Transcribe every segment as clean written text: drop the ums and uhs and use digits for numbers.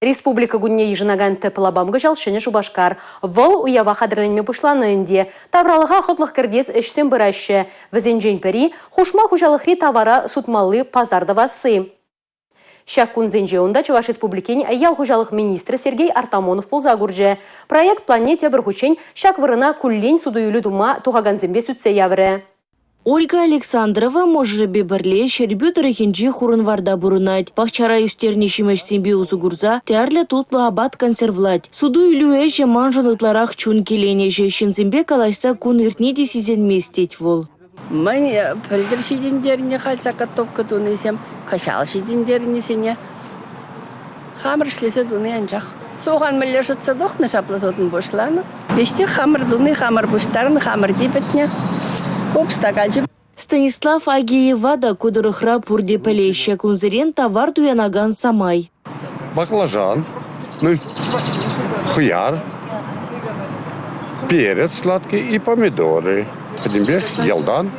Республика гунне ежинаган тепылабамгы жалшыны Шубашкар. Вол уява хадырленме пушланы инде. Тавралыға хотлық кірдес ішсен бірашшы. Візенжен пері хушма хушалықри тавара сутмалы пазарда васы. Шак кунзенже онда Чуваш Республикин аял хужалық министрі Сергей Артамонов ползагурже. Проект планете бір хучень шак вырына куллень судуюлю дума туғаганзембе сүтсе явры. Ольга Александрова може беберле шербютері хенджи хурынварда бурынать. Пахчара юстерни шимешсембе узугурза теарля тутлы абат консервлать. Суду үлуэ жаман жынытларах чун келене жешінзембе калашса кун иртнеде сизенместеть вол. Мен пілдір шидендеріне қалса готовка дунесем, кашал шидендеріне сене хамыр шлесе дуны анжақ. Соған мүлі жытса доқны шаплазотын бошланы. Беште хамыр дуны, хамыр буштарын, хамыр дебетне. Станислав Агеевада кудырыхра пурде пелеще кунзерен товар дуянаган самай. Баклажан, хыяр, перец сладкий и помидоры. Подимбех, ялдан,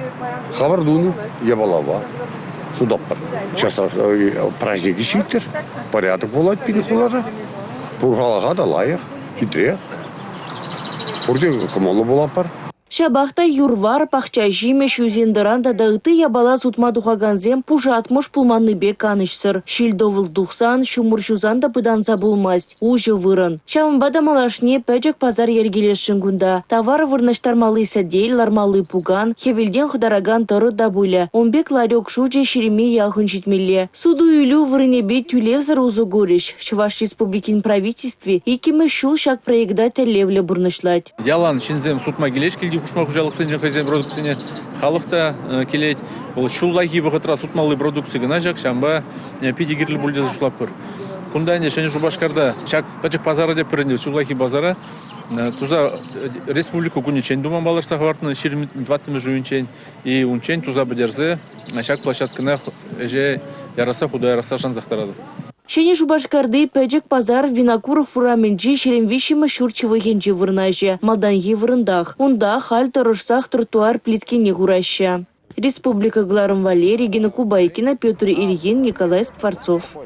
хавардуну, ябалава. Судаппар. Сейчас праздник шитер, порядок булать пинхулара. Пургалага да лаях, хитре. Пурде камолу булапар. Шабахта юрвар пахча жимеш юзендыранда дағыты ябала сутма дұғаганзем пужатмыш пулманны бек анышсыр. Шилдовыл дұқсан, шумыр жузанда пыданса булмас. Ужы вырын. Шамбада малашне пәжік пазар ергелешін күнда. Товар вырныштармалы сәдел, лармалы пуган, хевелден хыдараган тұры да бұйлы. Онбек ларек шуджи шереме яхын жетмелі. Суду үйлі вырынебе тюлевзір узы көріш. Чуваш Республикин правительстве икімі шул шак проекта тәлевлі бұрнышлать. Ялан шинзем сутма келеш келді хушма хужалық сенжен хозяин продукцияне халықта келет. Ол шуллайги бұғытыра сутмалы продукция гына жак, шамба педигирлі бульдезі шулап бір. Күндайне шәне Шубашкарда шак пачық пазары деп бірінде шуллайги базары. Туза республику күнечен думан балырса хвартны 22 жуынчен и унчен туза бідерзі шак площадкына же яраса худа яраса шанзақтарады. Шене Шубашкарды пәжік пазар Винокуров фураменджи шеремвишімі шурчевы хенджи вырнажы, малданги вырындах. Онда хал тұрышсақ тротуар плиткене ғураща. Республика Гларом Валерий, Гена Кубайкина, Петр Ильин, Николай Скворцов.